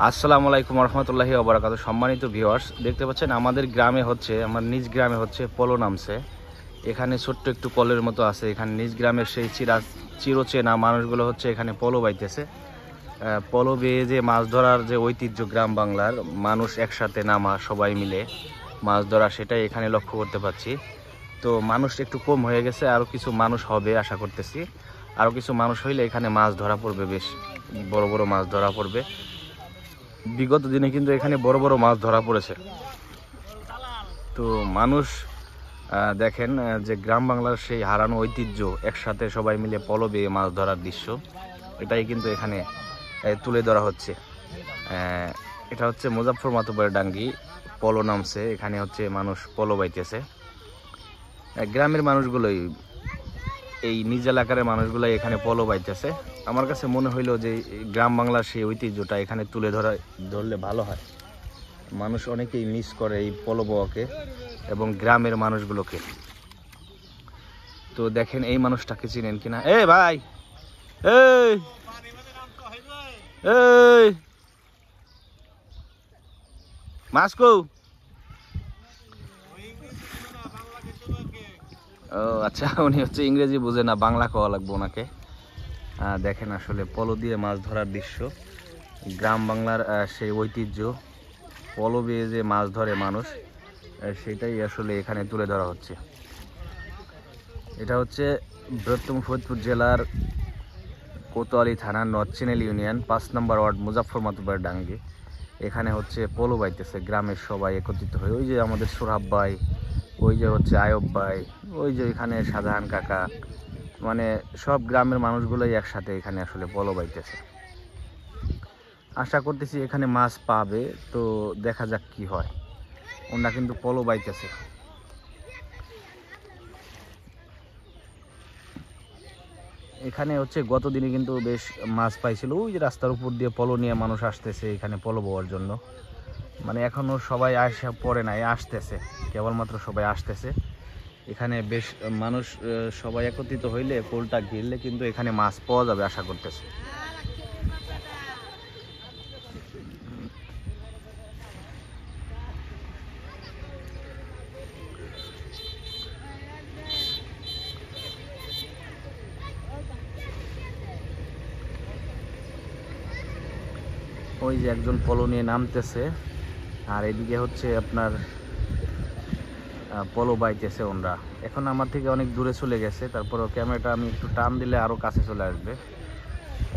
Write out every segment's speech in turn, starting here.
আসসালামু আলাইকুম রহমতুল্লাহি ওয়া বারাকাতুহু। সম্মানিত ভিউয়ার্স, দেখতে পাচ্ছেন আমাদের গ্রামে হচ্ছে, আমার নিজ গ্রামে হচ্ছে পলো নামছে। এখানে ছোট্ট একটু কলের মতো আছে। এখানে নিজ গ্রামের সেই চিরচেনা মানুষগুলো হচ্ছে এখানে পলো বাইতেছে। পলো বেয়ে যে মাছ ধরার যে ঐতিহ্য, গ্রাম বাংলার মানুষ একসাথে নামা, সবাই মিলে মাছ ধরা, সেটাই এখানে লক্ষ্য করতে পারছি। তো মানুষ একটু কম হয়ে গেছে, আরও কিছু মানুষ হবে আশা করতেছি। আরও কিছু মানুষ হইলে এখানে মাছ ধরা পড়বে, বেশ বড় বড় মাছ ধরা পড়বে। বিগত দিনে কিন্তু এখানে বড় বড় মাছ ধরা পড়েছে। তো মানুষ দেখেন যে গ্রাম বাংলার সেই হারানো ঐতিহ্য, একসাথে সবাই মিলে পলো বেয়ে মাছ ধরার দৃশ্য, এটাই কিন্তু এখানে তুলে ধরা হচ্ছে। এটা হচ্ছে মুজাফফর মাতুব্বরের ডাঙ্গি, পলো নামছে। এখানে হচ্ছে মানুষ পলো বাইতেছে। গ্রামের মানুষগুলোই, এই নিজ এলাকার মানুষগুলোই এখানে পলো বাইতেছে। আমার কাছে মনে হইলো যে গ্রাম বাংলার সেই ঐতিহ্যটা এখানে তুলে ধরলে ভালো হয়। মানুষ অনেকেই মিস করে এই পলো বওয়াকে এবং গ্রামের মানুষগুলোকে। তো দেখেন এই মানুষটাকে চিনেন কিনা। এ ভাই, এই এই মাছ কো? ও আচ্ছা, উনি হচ্ছে ইংরেজি বুঝে না, বাংলা কওয়া লাগবে ওনাকে। দেখেন আসলে পলো দিয়ে মাছ ধরার দৃশ্য, গ্রাম বাংলার সেই ঐতিহ্য, পলো বেয়ে যে মাছ ধরে মানুষ, সেটাই আসলে এখানে তুলে ধরা হচ্ছে। এটা হচ্ছে বৃহত্তম ফরিদপুর জেলার কোতোয়ালি থানার নরচিনেল ইউনিয়ন ৫ নম্বর ওয়ার্ড মুজাফফর মাতুব্বরের ডাঙ্গি। এখানে হচ্ছে পলো বাইতেছে গ্রামের সবাই একত্রিত হয়ে। ওই যে আমাদের সোহাব ভাই, ওই যে হচ্ছে আয়ব ভাই, ওই যে এখানে শাহজাহান কাকা, মানে সব গ্রামের মানুষগুলোই একসাথে এখানে আসলে পলো বাইতেছে। আশা করতেছি এখানে মাছ পাবে, তো দেখা যাক কি হয়। ওনারা কিন্তু পলো বাইতেছে। এখানে হচ্ছে গত দিনে কিন্তু বেশ মাছ পাইছিল। ওই যে রাস্তার উপর দিয়ে পলো নিয়ে মানুষ আসতেছে এখানে পলো বওয়ার জন্য। মানে এখনও সবাই আসা পড়ে নাই, আসতেছে, কেবলমাত্র সবাই আসতেছে। এখানে বেশ মানুষ সবাই একত্রিত হইলে, পোলটা ঘিরলে কিন্তু এখানে মাছ পাওয়া যাবে আশা করতেছে। ওই যে একজন পলো নিয়ে নামতেছে, আর এদিকে হচ্ছে আপনার পলো বাইতেছে ওনরা। এখন আমার থেকে অনেক দূরে চলে গেছে, তারপরও ক্যামেরাটা আমি একটু টান দিলে আরও কাছে চলে আসবে।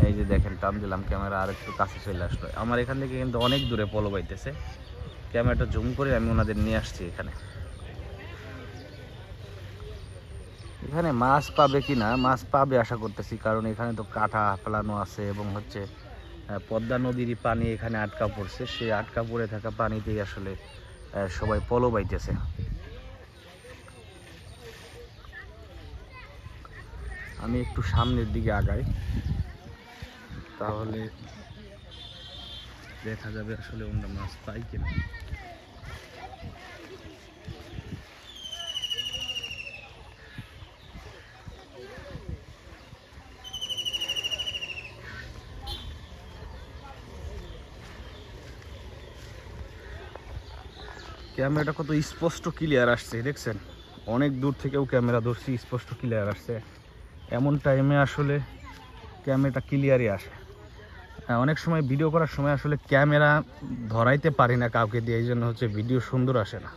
এই যে দেখেন, টান দিলাম, ক্যামেরা আর একটু কাছে চলে আসলো। আমার এখান থেকে কিন্তু অনেক দূরে পলো বাইতেছে। ক্যামেরাটা জুম করে আমি ওনাদের নিয়ে আসছি এখানে। এখানে মাছ পাবে কি না, মাছ পাবে আশা করতেছি, কারণ এখানে তো কাঁটা ফেলানো আছে এবং হচ্ছে পদ্মা নদীরই পানি এখানে আটকা পড়ছে। সেই আটকা পড়ে থাকা পানিতেই আসলে সবাই পলো বাইতেছে। আমি একটু সামনের দিকে আগাই, তাহলে দেখা যাবে আসলে আমরা মাছ পাই কিনা। ক্যামেরাটা কত স্পষ্ট ক্লিয়ার আসছে দেখছেন, অনেক দূর থেকেও ক্যামেরা ধরছি, স্পষ্ট ক্লিয়ার আসছে। এমন টাইমে আসলে ক্যামেরাটা ক্লিয়ারই আসে। অনেক সময় ভিডিও করার সময় আসলে ক্যামেরা ধরাইতে পারি না কাউকে দিয়ে, এই জন্য হচ্ছে ভিডিও সুন্দর আসে না।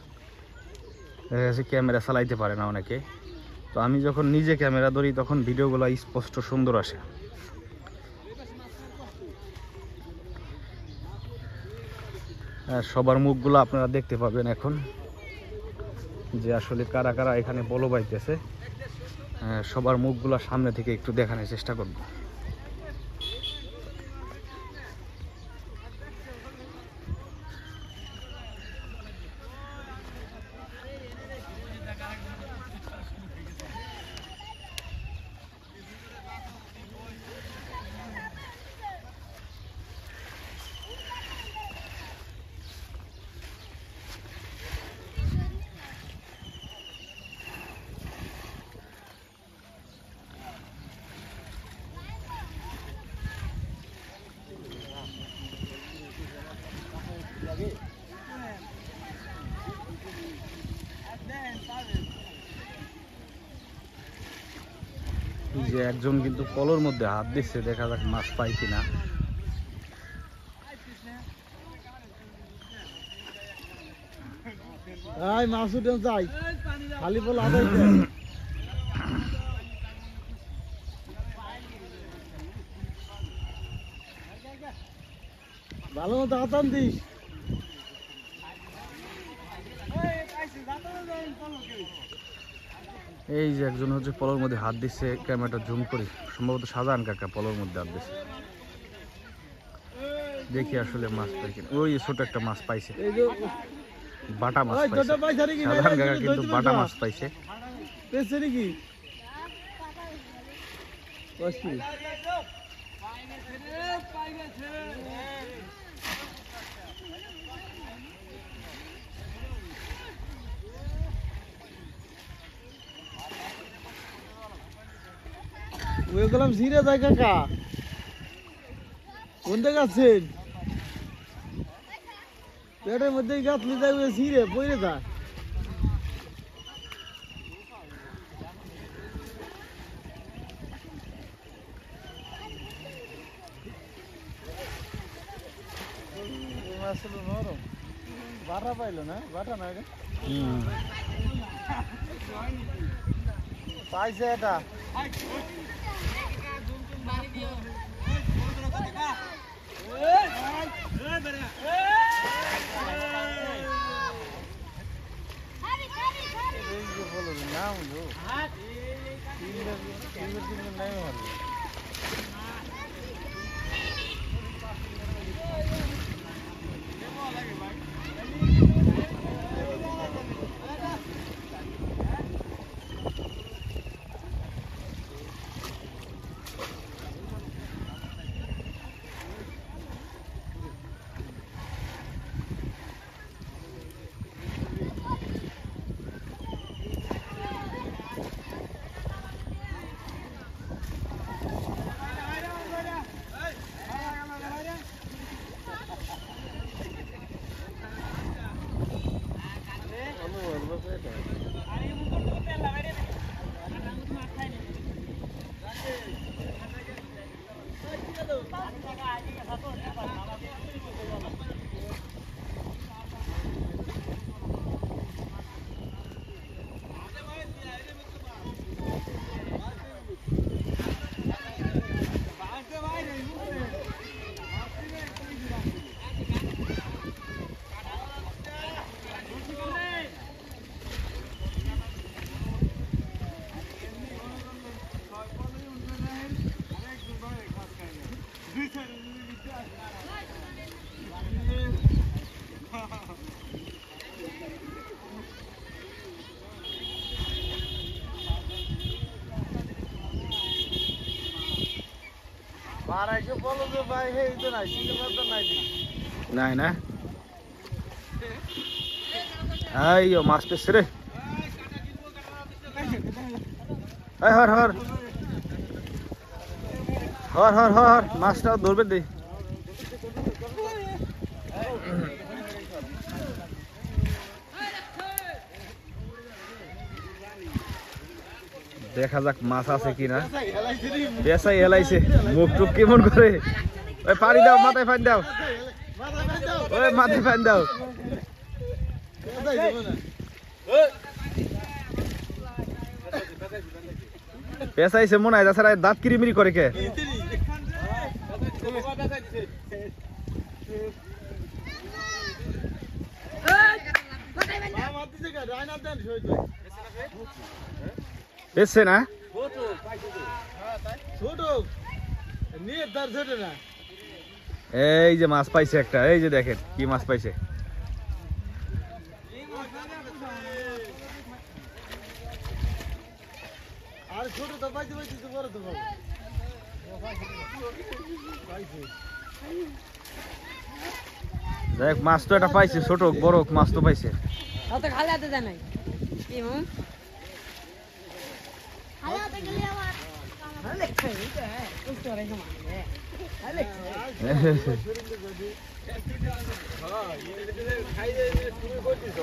দেখা যাচ্ছে ক্যামেরা চালাইতে পারে না অনেকে। তো আমি যখন নিজে ক্যামেরা ধরি তখন ভিডিওগুলো স্পষ্ট সুন্দর আসে। সবার মুখগুলো আপনারা দেখতে পাবেন এখন, যে আসলে কারা কারা এখানে পলো বাইতেছে। সবার মুখগুলো সামনে থেকে একটু দেখানোর চেষ্টা করব। এই যে একজন কিন্তু কলের মধ্যে হাত দিচ্ছে, দেখা যাক মাছ পাই কিনা। মাছ উঠে যাই খালি বল আদায় ভালো মতো হাতান দিস। এই যে একজন হচ্ছে পলের মধ্যে হাত দিচ্ছে, ক্যামেরাটা জুম করি, সম্ভবত শাহজাহান কাকা পলের মধ্যে হাত দিচ্ছে। দেখি আসলে মাছ পাই কিনা। ওই ছোট একটা মাছ পাইছে, বাটা মাছ পাইছে। শাহজাহান কাকা কিন্তু বাটা মাছ পাইছে। নাকি ওই গেলাম জিরে যায় কাকা, কোন দিকে আছেন? পেটের মধ্যে গাছলি যায় ওই জিরে পড়ে যায়। নরম বাটা পাইলো না, বাটা না পাইছে এটা। নাম নাই না আইও মাছ পেছে রে। হর হর হর হর হর মাছটা ধরবে দে। দেখা যাক মাছ আছে কিনা। বেসাই হেলাইছে, মুখ টুক কেমন করে। ওই পানি দাও, মাথায় পানি দাও, ওই মাথায় পানি দাও। পেশাইছে মনে হয়, তাছাড়া দাঁত কিরিমিরি করে কে। বেশছে না এই যে মাছ পাইছে একটা, এই যে দেখেন কি মাছ পাইছে। আর ছোট তো পাইতে পাইতে বড় তো পাবো। দেখ মাছ তো এটা পাইছে, ছোট বড় মাছ তো পাইছে। হাতে খালি হাতে যায় নাই কি হুম খালি হাতে গেলে আবার হ্যাঁ, খাই তুমি করতেছ